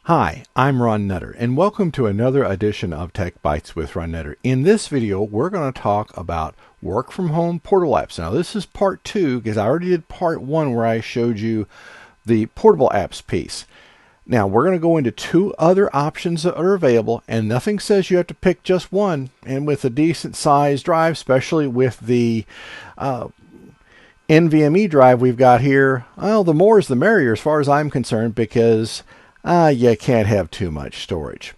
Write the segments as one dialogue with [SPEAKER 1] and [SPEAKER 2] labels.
[SPEAKER 1] Hi, I'm Ron Nutter, and welcome to another edition of Tech Bites with Ron Nutter. In this video, we're going to talk about work from home portable apps. Now, this is part 2 because I already did part 1 where I showed you the portable apps piece. Now, we're going to go into 2 other options that are available, and nothing says you have to pick just one. And with a decent sized drive, especially with the NVMe drive we've got here, well, the more is the merrier as far as I'm concerned, because you can't have too much storage.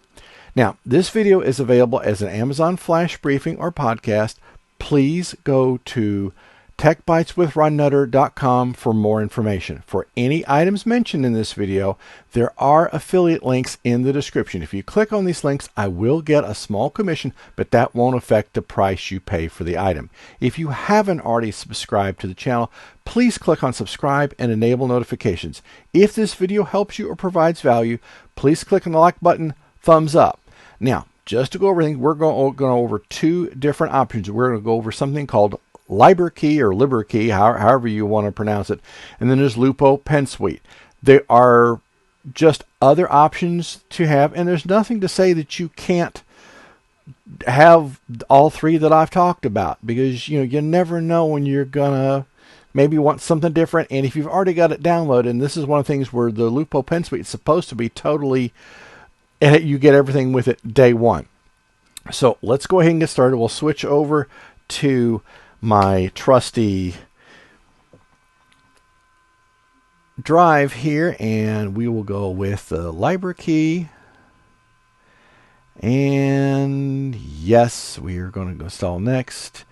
[SPEAKER 1] Now, this video is available as an Amazon Flash briefing or podcast. Please go to techbiteswithronnutter.com for more information. For any items mentioned in this video, there are affiliate links in the description. If you click on these links, I will get a small commission, but that won't affect the price you pay for the item. If you haven't already subscribed to the channel, please click on subscribe and enable notifications. If this video helps you or provides value, please click on the like button, thumbs up. Now, just to go over everything, we're going over 2 different options. We're going to go over something called LiberKey or LiberKey, however you want to pronounce it. And then there's Lupo Pensuite. There are just other options to have, and there's nothing to say that you can't have all 3 that I've talked about, because you never know when you're gonna maybe want something different. And if you've already got it downloaded, and this is one of the things where the Lupo Pensuite is supposed to be totally, you get everything with it day one. So let's go ahead and get started. We'll switch over to my trusty drive here, and we will go with the LiberKey. And yes, we are going to install next.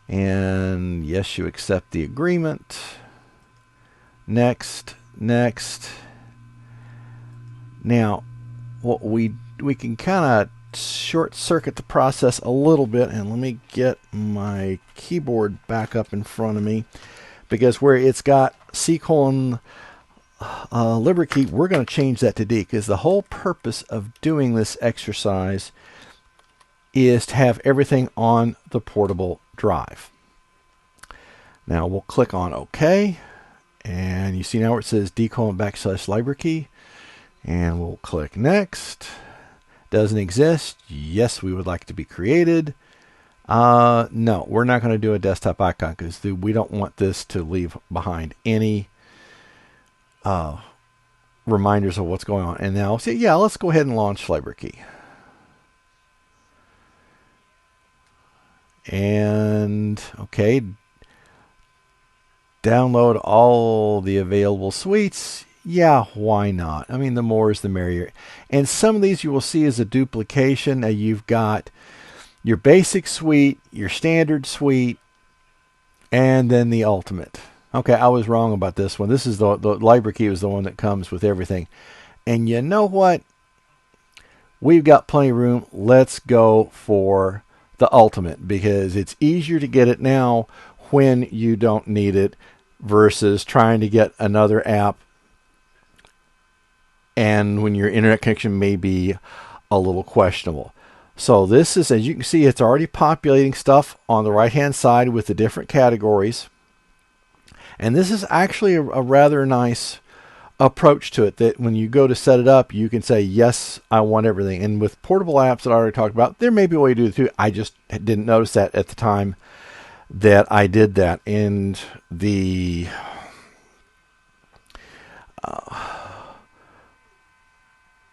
[SPEAKER 1] And yes, you accept the agreement. Next. Now, what we can kind of short circuit the process a little bit, and let me get my keyboard back up in front of me, because where it's got C:, LiberKey, we're going to change that to D, because the whole purpose of doing this exercise is to have everything on the portable drive. Now we'll click on OK, and you see now where it says D: /LiberKey, and we'll click next. Doesn't exist. Yes, we would like to be created. No, we're not going to do a desktop icon, because we don't want this to leave behind any reminders of what's going on. And now, so yeah, let's go ahead and launch LiberKey. And okay, download all the available suites. Yeah, why not? I mean, the more is the merrier. And some of these you will see is a duplication. You've got your basic suite, your standard suite, and then the ultimate. Okay, I was wrong about this one. This is the LiberKey is the one that comes with everything. And you know what? We've got plenty of room. Let's go for the ultimate, because it's easier to get it now when you don't need it versus trying to get another app and when your internet connection may be a little questionable. So this is, as you can see, it's already populating stuff on the right hand side with the different categories. And this is actually a rather nice approach to it, that when you go to set it up, you can say, yes, I want everything. And with portable apps that I already talked about, there may be a way to do it too. I just didn't notice that at the time that I did that. And the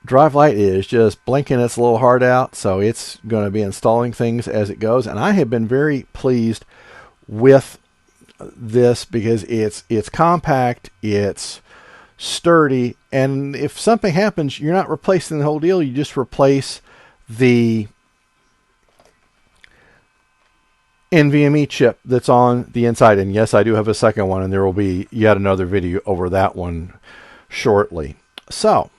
[SPEAKER 1] Drive Lite is just blinking its little heart out, so it's going to be installing things as it goes. And I have been very pleased with this, because it's compact, it's sturdy, and if something happens, you're not replacing the whole deal. You just replace the NVMe chip that's on the inside. And yes, I do have a second one, and there will be yet another video over that one shortly. So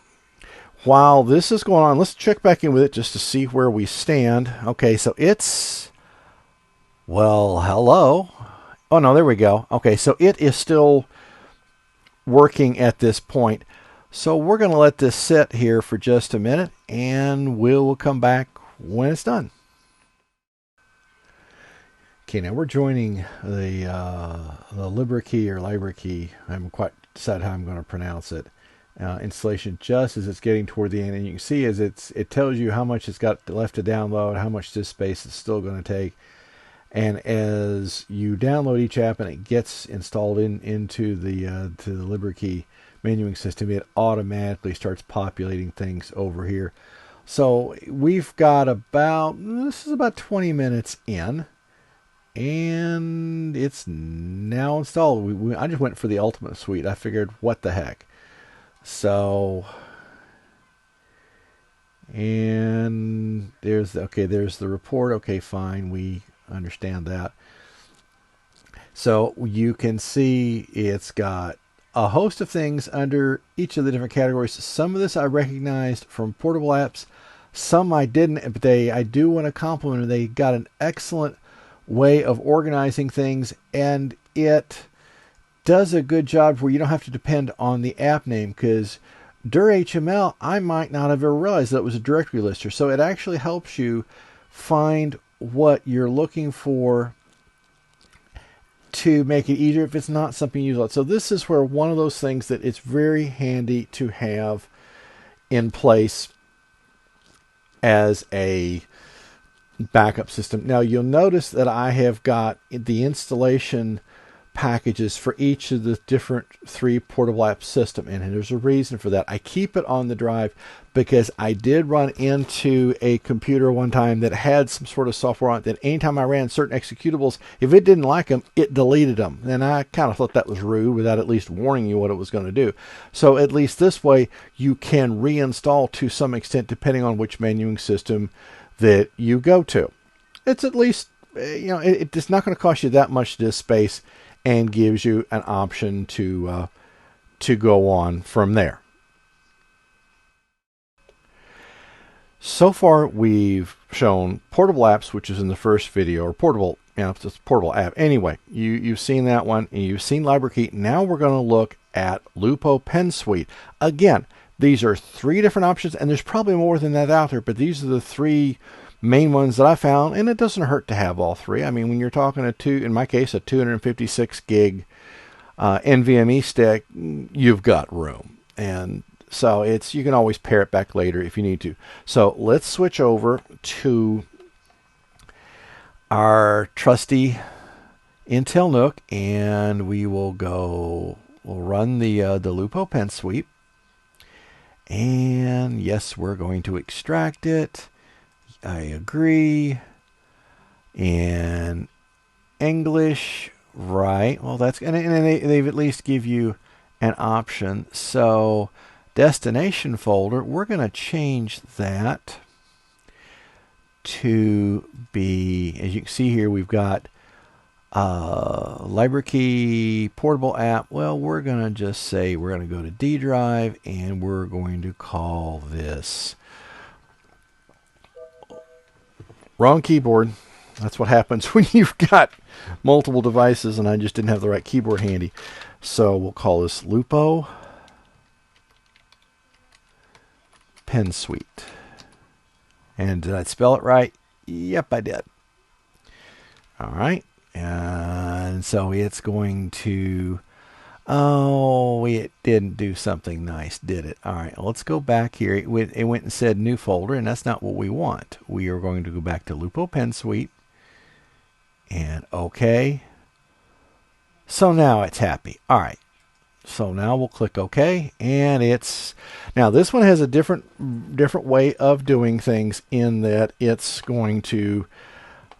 [SPEAKER 1] while this is going on, let's check back in with it just to see where we stand. Okay, so it's, well, hello. Oh, no, there we go. Okay, so it is still working at this point. So we're going to let this sit here for just a minute, and we'll come back when it's done. Okay, now we're joining the LiberKey or LiberKey. I haven't quite decided how I'm going to pronounce it. installation just as it's getting toward the end, and you can see as it tells you how much it's got left to download, how much disk space it's still going to take. And as you download each app and it gets installed into the to the LiberKey menuing system, it automatically starts populating things over here. So we've got this is about 20 minutes in, and it's now installed. I just went for the Ultimate Suite. I figured, what the heck. So, and there's the report. Okay, fine, we understand that. So you can see it's got a host of things under each of the different categories. Some of this I recognized from portable apps, some I didn't, but I do want to compliment them. They got an excellent way of organizing things, and it does a good job where you don't have to depend on the app name, because dir.html, I might not have ever realized that it was a directory lister. So it actually helps you find what you're looking for to make it easier if it's not something you use a lot. So this is where one of those things that it's very handy to have in place as a backup system. Now you'll notice that I have got the installation packages for each of the different 3 portable app system, and there's a reason for that. I keep it on the drive because I did run into a computer one time that had some sort of software on it that anytime I ran certain executables, if it didn't like them, it deleted them, and I kind of thought that was rude without at least warning you what it was going to do. So at least this way you can reinstall to some extent depending on which menuing system that you go to. It's at least, it's not going to cost you that much disk space, and gives you an option to go on from there. So far, we've shown portable apps, which is in the first video, or portable, it's a portable app. Anyway, you've seen that one, and you've seen LiberKey. Now we're going to look at Lupo Pensuite. Again, these are 3 different options, and there's probably more than that out there, but these are the 3 main ones that I found, and it doesn't hurt to have all 3. I mean, when you're talking in my case, a 256 gig NVMe stick, you've got room. And so you can always pare it back later if you need to. So let's switch over to our trusty Intel NUC, and we'll run the Lupo Pensuite. And yes, we're going to extract it. I agree. And English, right? Well, and they've at least give you an option. So destination folder, we're going to change that to be, as you can see here, we've got LiberKey portable app. Well, we're going to just say we're going to go to D drive, and we're going to call this wrong keyboard. That's what happens when you've got multiple devices, and I just didn't have the right keyboard handy. So we'll call this Lupo Pensuite. And did I spell it right? Yep, I did. All right. And so it's going to, it didn't do something nice, did it? All right, let's go back here. It went and said new folder, and that's not what we want. We are going to go back to Lupo Pensuite, and OK. So now it's happy. All right. So now we'll click OK, and now this one has a different way of doing things, in that it's going to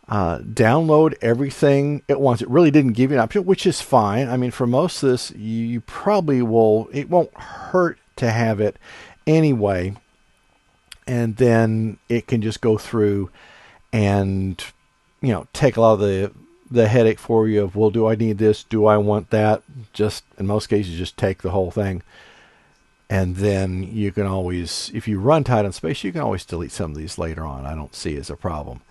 [SPEAKER 1] download everything at once. It really didn't give you an option, which is fine. I mean, for most of this, you probably it won't hurt to have it anyway. And then it can just go through and, take a lot of the headache for you of, well, do I need this? Do I want that? Just, in most cases, just take the whole thing. And then you can always, if you run tight on space, you can always delete some of these later on. I don't see it as a problem.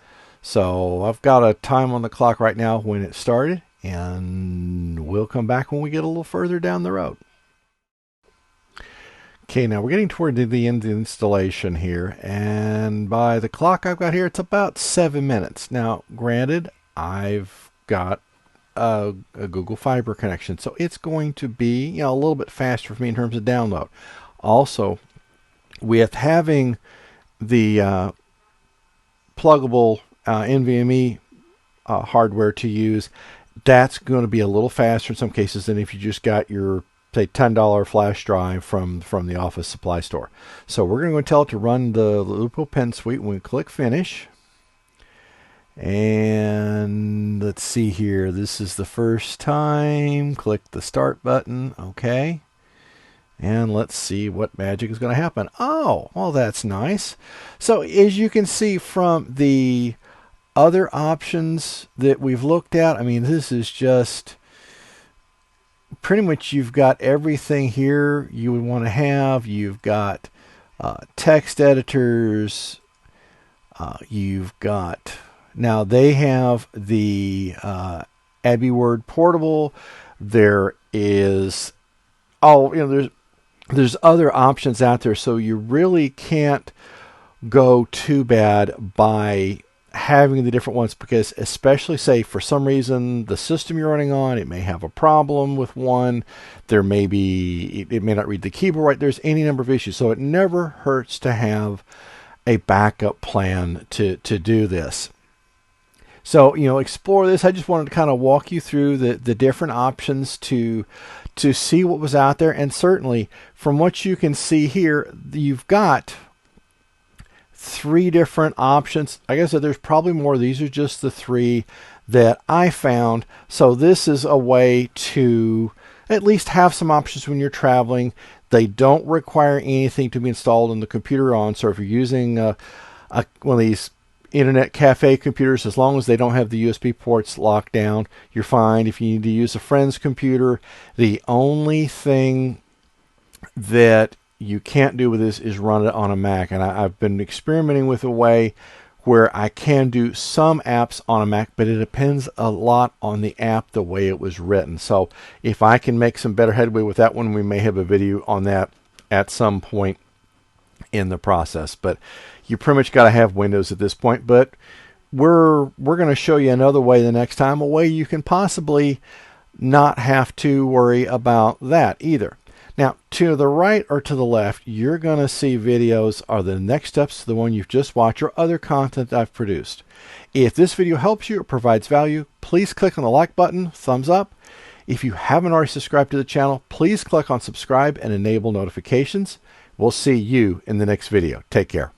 [SPEAKER 1] So I've got a time on the clock right now when it started, and we'll come back when we get a little further down the road. Okay, now we're getting toward the end of the installation here, and by the clock I've got here, it's about 7 minutes. Now, granted, I've got a Google Fiber connection, so it's going to be a little bit faster for me in terms of download. Also, with having the pluggable NVMe hardware to use, that's going to be a little faster in some cases than if you just got your, say, $10 flash drive from the office supply store. So we're going to tell it to run the Lupo Pensuite when we click finish. And let's see here. This is the first time. Click the start button. Okay. And let's see what magic is going to happen. Oh, well, that's nice. So as you can see from the other options that we've looked at, I mean, this is just pretty much, you've got everything here you would want to have. You've got text editors. You've got, now they have the Abbey Word Portable. There is, there's other options out there, so you really can't go too bad by having the different ones, because especially, say, for some reason the system you're running on, it may have a problem with one. There may be, it may not read the keyboard right. There's any number of issues, so it never hurts to have a backup plan to do this. So, explore this. I just wanted to kind of walk you through the different options to see what was out there. And certainly from what you can see here, you've got 3 different options. I guess that there's probably more. These are just the 3 that I found. So this is a way to at least have some options when you're traveling. They don't require anything to be installed on the computer on. So if you're using one of these internet cafe computers, as long as they don't have the USB ports locked down, you're fine. If you need to use a friend's computer, the only thing that you can't do with this is run it on a Mac. And I've been experimenting with a way where I can do some apps on a Mac, but it depends a lot on the app, the way it was written. So if I can make some better headway with that one, we may have a video on that at some point in the process. But you pretty much got to have Windows at this point. But we're going to show you another way the next time, a way you can possibly not have to worry about that either. Now, to the right or to the left, you're going to see videos are the next steps to the one you've just watched or other content I've produced. If this video helps you or provides value, please click on the like button, thumbs up. If you haven't already subscribed to the channel, please click on subscribe and enable notifications. We'll see you in the next video. Take care.